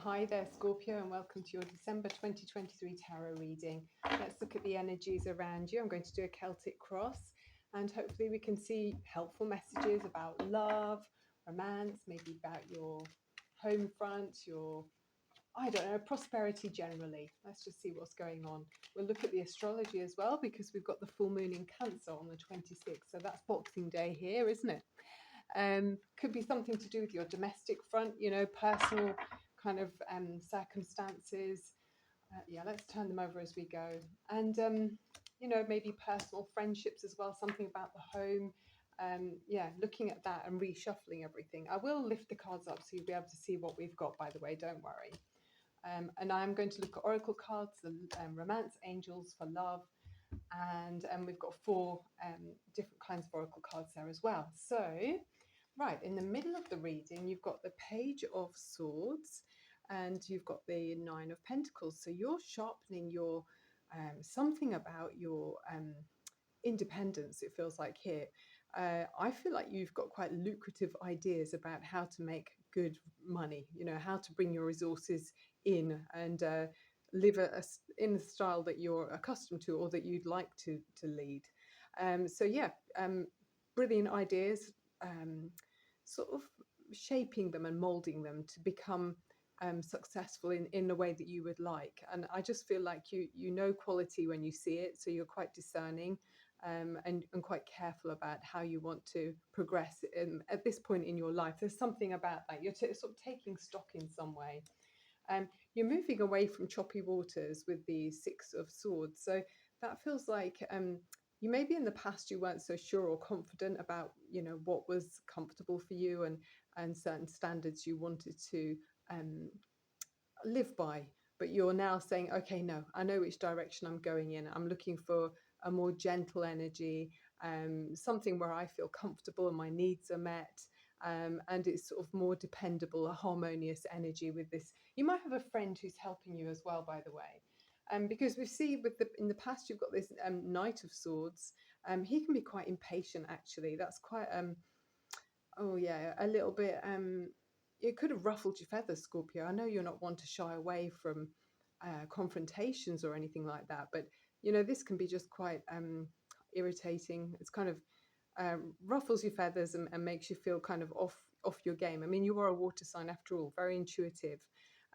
Hi there, Scorpio, and welcome to your December 2023 tarot reading. Let's look at the energies around you. I'm going to do a Celtic cross, and hopefully, we can see helpful messages about love, romance, maybe about your home front, your, I don't know, prosperity generally. Let's just see what's going on. We'll look at the astrology as well because we've got the full moon in Cancer on the 26th. So that's Boxing Day here, isn't it? Could be something to do with your domestic front, personal kind of circumstances. Yeah, let's turn them over as we go. And, maybe personal friendships as well, something about the home. Yeah, looking at that and reshuffling everything. I will lift the cards up so you'll be able to see what we've got, by the way, don't worry. And I'm going to look at oracle cards, the romance angels for love, and we've got four different kinds of oracle cards there as well. So, right, in the middle of the reading, you've got the Page of Swords and you've got the Nine of Pentacles. So you're sharpening your something about your independence, it feels like here. I feel like you've got quite lucrative ideas about how to make good money, how to bring your resources in and live in the style that you're accustomed to or that you'd like to lead. So, yeah, brilliant ideas, sort of shaping them and molding them to become successful in the way that you would like. And I just feel like you know quality when you see it, so you're quite discerning and quite careful about how you want to progress at this point in your life. There's something about that. You're sort of taking stock in some way. You're moving away from choppy waters with the Six of Swords. So that feels like you maybe in the past you weren't so sure or confident about what was comfortable for you and certain standards you wanted to um, live by, but you're now saying, okay, no, I know which direction I'm going in. I'm looking for a more gentle energy, something where I feel comfortable and my needs are met. And it's sort of more dependable, a harmonious energy with this. You might have a friend who's helping you as well, by the way. Because we see in the past you've got this Knight of Swords. He can be quite impatient, actually. That's quite oh yeah, a little bit. It could have ruffled your feathers, Scorpio. I know you're not one to shy away from confrontations or anything like that, but this can be just quite irritating. It's kind of ruffles your feathers and makes you feel kind of off your game. I mean, you are a water sign after all, very intuitive.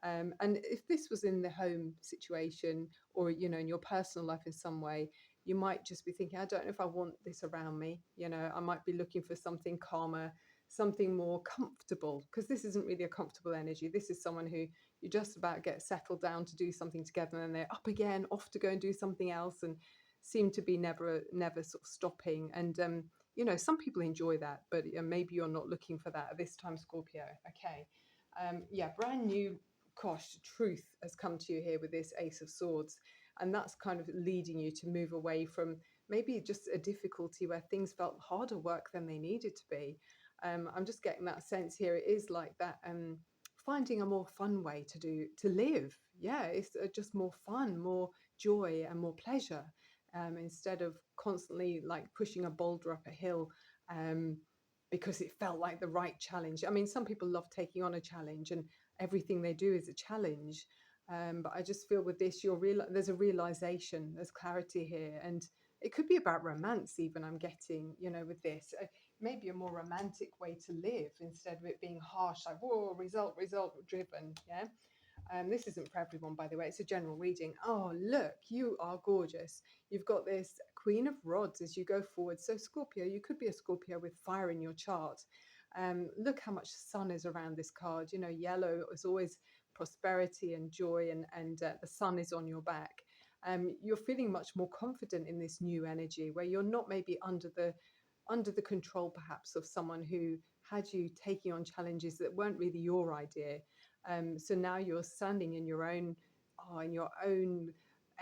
And if this was in the home situation or in your personal life in some way, you might just be thinking, I don't know if I want this around me. I might be looking for something calmer, something more comfortable, because this isn't really a comfortable energy. This is someone who you just about get settled down to do something together and they're up again, off to go and do something else, and seem to be never sort of stopping. And some people enjoy that, but maybe you're not looking for that at this time, Scorpio. Okay. Yeah, brand new, gosh, truth has come to you here with this Ace of Swords. And that's kind of leading you to move away from maybe just a difficulty where things felt harder work than they needed to be. I'm just getting that sense here. It is like that, finding a more fun way to live. Yeah, it's just more fun, more joy, and more pleasure, instead of constantly like pushing a boulder up a hill. Because it felt like the right challenge. I mean, some people love taking on a challenge, and everything they do is a challenge. But I just feel with this, there's a realization, there's clarity here, and it could be about romance even. I'm getting, with this, maybe a more romantic way to live instead of it being harsh, like whoa, result driven. Yeah. This isn't for everyone, by the way. It's a general reading. Oh, look, you are gorgeous. You've got this Queen of Rods as you go forward. So Scorpio, you could be a Scorpio with fire in your chart. Look how much sun is around this card. Yellow is always prosperity and joy, and the sun is on your back. You're feeling much more confident in this new energy where you're not maybe under the control perhaps of someone who had you taking on challenges that weren't really your idea. So now you're standing in your own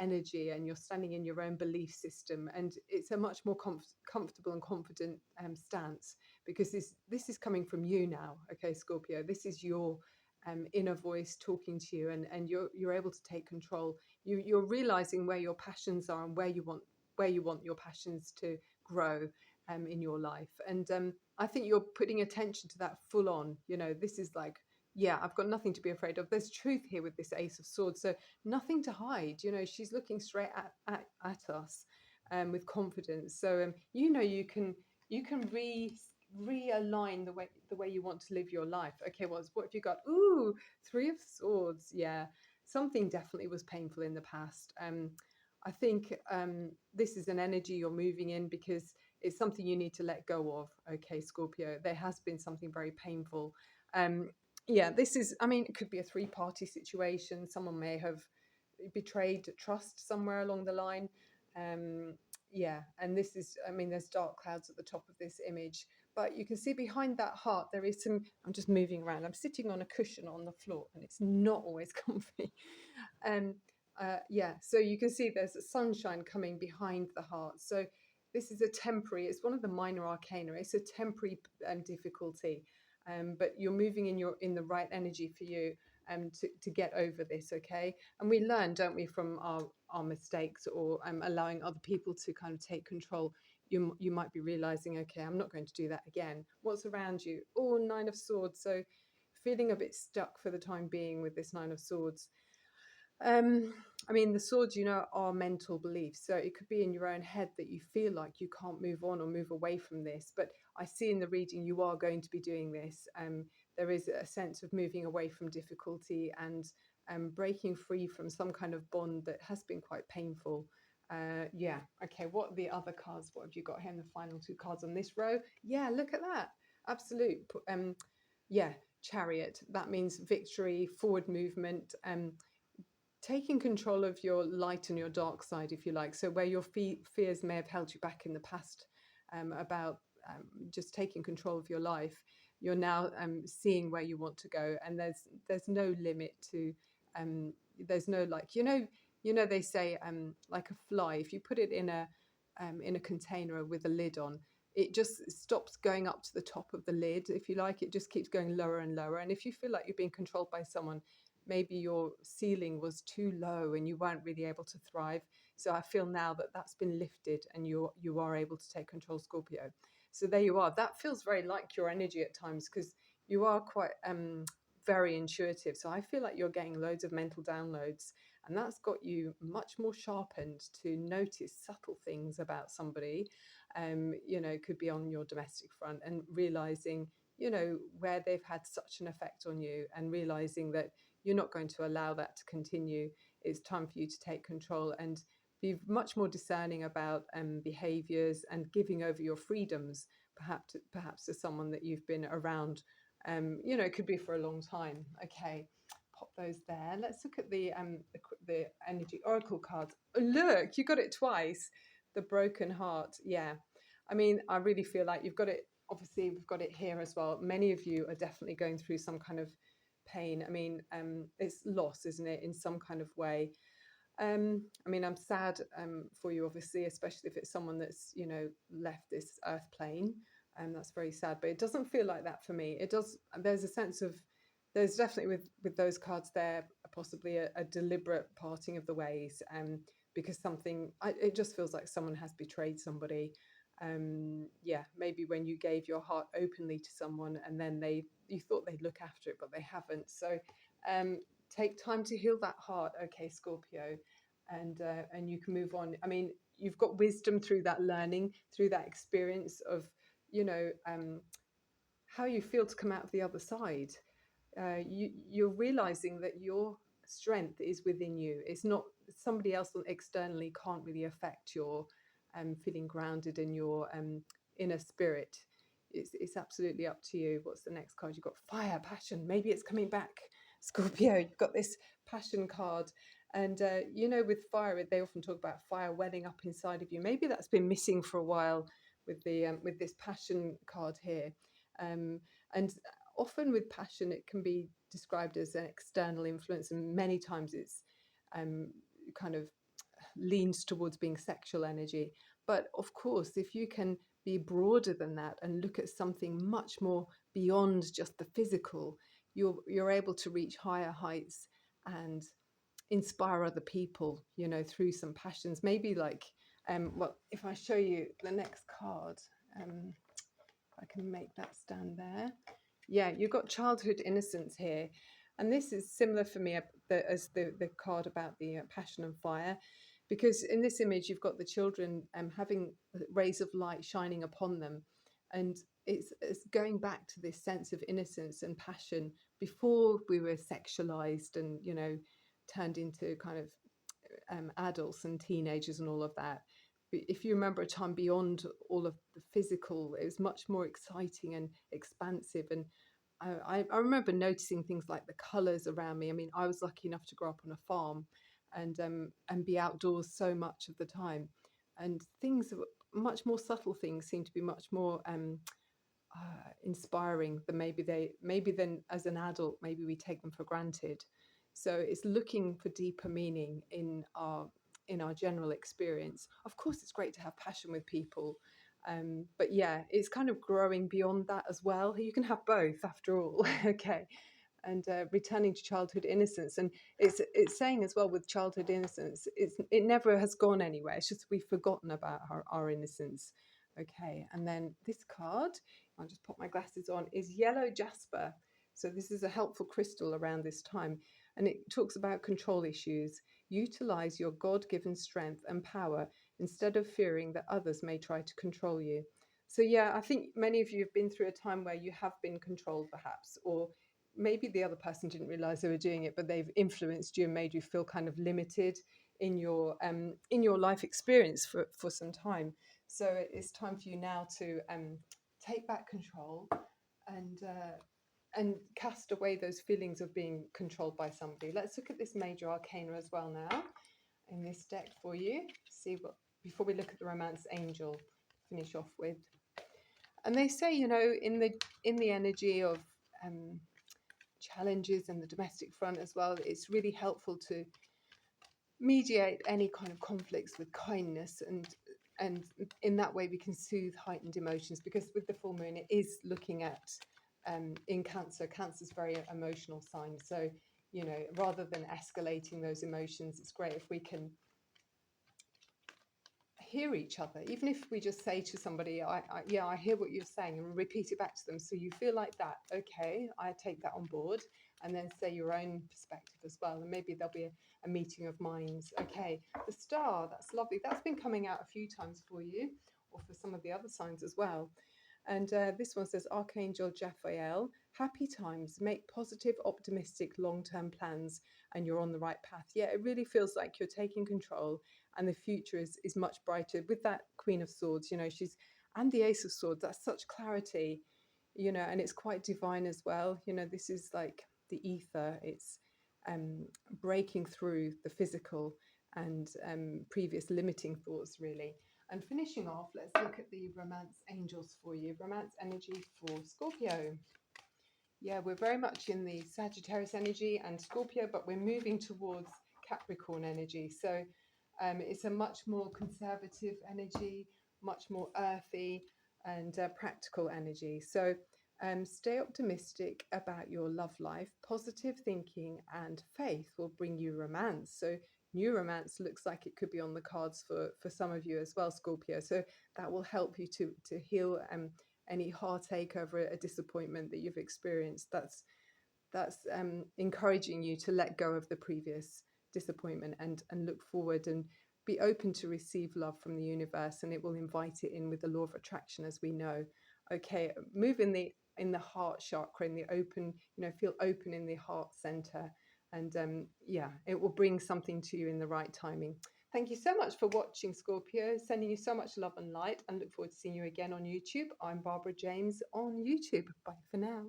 energy, and you're standing in your own belief system, and it's a much more comfortable and confident stance, because this is coming from you now. Okay, Scorpio, this is your inner voice talking to you, and you're able to take control. You're realizing where your passions are and where you want your passions to grow in your life. And I think you're putting attention to that full on. This is like Yeah, I've got nothing to be afraid of. There's truth here with this Ace of Swords, so nothing to hide. You know, she's looking straight at us, with confidence. So you know, you can realign the way you want to live your life. Okay, what have you got? Ooh, Three of Swords. Yeah, something definitely was painful in the past. I think this is an energy you're moving in because it's something you need to let go of. Okay, Scorpio, there has been something very painful. Um, yeah, this is, I mean, it could be a three-party situation. Someone may have betrayed trust somewhere along the line. Um, yeah, and this is, I mean, there's dark clouds at the top of this image, but you can see behind that heart there is some, I'm just moving around. I'm sitting on a cushion on the floor and it's not always comfy. Um, yeah, so you can see there's a sunshine coming behind the heart. So this is a temporary, it's one of the minor arcana. It's a temporary difficulty, but you're moving in the right energy for you to get over this, okay? And we learn, don't we, from our mistakes, or allowing other people to kind of take control. You might be realizing, okay, I'm not going to do that again. What's around you? Oh, Nine of Swords. So feeling a bit stuck for the time being with this Nine of Swords. um, I mean, the swords, you know, are mental beliefs. So it could be in your own head that you feel like you can't move on or move away from this. But I see in the reading you are going to be doing this. There is a sense of moving away from difficulty and breaking free from some kind of bond that has been quite painful. Yeah. Okay. What are the other cards? What have you got here in the final two cards on this row? Yeah. Look at that. Absolute. Yeah. Chariot. That means victory, forward movement. Taking control of your light and your dark side, if you like. So where your fears may have held you back in the past, about just taking control of your life, you're now seeing where you want to go, and there's no limit to. Um, there's no, like, you know they say, like a fly, if you put it in a container with a lid on, it just stops going up to the top of the lid, if you like. It just keeps going lower and lower. And if you feel like you're being controlled by someone, maybe your ceiling was too low and you weren't really able to thrive. So I feel now that that's been lifted and you are able to take control, Scorpio. So there you are. That feels very like your energy at times, because you are quite very intuitive. So I feel like you're getting loads of mental downloads, and that's got you much more sharpened to notice subtle things about somebody. It could be on your domestic front, and realizing, where they've had such an effect on you, and realizing that you're not going to allow that to continue. It's time for you to take control and be much more discerning about behaviors, and giving over your freedoms, perhaps to someone that you've been around. It could be for a long time. Okay, pop those there. Let's look at the energy oracle cards. Oh, look, you got it twice. The broken heart. Yeah, I mean, I really feel like you've got it. Obviously, we've got it here as well. Many of you are definitely going through some kind of pain. I mean, it's loss, isn't it, in some kind of way. I mean, I'm sad for you, obviously, especially if it's someone that's, left this earth plane. That's very sad, but it doesn't feel like that for me. It does. There's a sense of, there's definitely with those cards there, possibly a deliberate parting of the ways, because it just feels like someone has betrayed somebody. Yeah, maybe when you gave your heart openly to someone, and then you thought they'd look after it, but they haven't. So take time to heal that heart, okay, Scorpio, and you can move on. I mean, you've got wisdom through that learning, through that experience of, you know um, how you feel to come out of the other side. You're realizing that your strength is within you. It's not somebody else externally can't really affect your feeling grounded in your inner spirit. It's absolutely up to you. What's the next card? You've got fire, passion. Maybe it's coming back, Scorpio. You've got this passion card. And, with fire, they often talk about fire welling up inside of you. Maybe that's been missing for a while with this passion card here. And often with passion, it can be described as an external influence, and many times it's kind of leans towards being sexual energy. But of course, if you can be broader than that and look at something much more beyond just the physical, you're able to reach higher heights and inspire other people, through some passions. Maybe like, well, if I show you the next card, I can make that stand there. Yeah, you've got childhood innocence here. And this is similar for me as the card about the passion and fire, because in this image, you've got the children having rays of light shining upon them. And it's going back to this sense of innocence and passion before we were sexualized and, turned into kind of adults and teenagers and all of that. But if you remember a time beyond all of the physical, it was much more exciting and expansive. And I remember noticing things like the colours around me. I mean, I was lucky enough to grow up on a farm and be outdoors so much of the time. And much more subtle things seem to be much more inspiring than maybe then as an adult maybe we take them for granted. So it's looking for deeper meaning in our general experience. Of course, it's great to have passion with people, but yeah, it's kind of growing beyond that as well. You can have both after all. Okay. And returning to childhood innocence, and it's saying as well with childhood innocence, it never has gone anywhere. It's just we've forgotten about our innocence. Okay, and then this card, I'll just put my glasses on, is yellow jasper. So this is a helpful crystal around this time, and it talks about control issues. Utilize your God-given strength and power instead of fearing that others may try to control you. So yeah, I think many of you have been through a time where you have been controlled, perhaps, or maybe the other person didn't realize they were doing it, but they've influenced you and made you feel kind of limited in your life experience for some time. So it's time for you now to take back control and cast away those feelings of being controlled by somebody. Let's look at this major arcana as well now in this deck for you. See what before we look at the romance angel, finish off with. And they say, in the energy of challenges and the domestic front as well, it's really helpful to mediate any kind of conflicts with kindness, and in that way we can soothe heightened emotions, because with the full moon it is looking at in cancer's very emotional sign. So rather than escalating those emotions, it's great if we can hear each other, even if we just say to somebody, I hear what you're saying, and repeat it back to them, so you feel like that. Okay, I take that on board. And then say your own perspective as well, and maybe there'll be a meeting of minds. Okay, the star, that's lovely. That's been coming out a few times for you, or for some of the other signs as well. And this one says, Archangel Raphael, happy times, make positive, optimistic, long-term plans, and you're on the right path. Yeah, it really feels like you're taking control, and the future is much brighter. With that Queen of Swords, and the Ace of Swords, that's such clarity, and it's quite divine as well. This is like the ether. It's breaking through the physical and previous limiting thoughts, really. And finishing off, let's look at the romance angels for you. Romance energy for Scorpio. Yeah, we're very much in the Sagittarius energy and Scorpio, but we're moving towards Capricorn energy. So it's a much more conservative energy, much more earthy and practical energy. So stay optimistic about your love life. Positive thinking and faith will bring you romance. So new romance looks like it could be on the cards for some of you as well, Scorpio. So that will help you to heal any heartache over a disappointment that you've experienced. That's encouraging you to let go of the previous disappointment and look forward and be open to receive love from the universe, and it will invite it in with the law of attraction, as we know. Okay, move in the heart chakra, in the open, feel open in the heart center, and yeah, it will bring something to you in the right timing. Thank you so much for watching, Scorpio. Sending you so much love and light, and look forward to seeing you again on YouTube. I'm Barbara James on YouTube. Bye for now.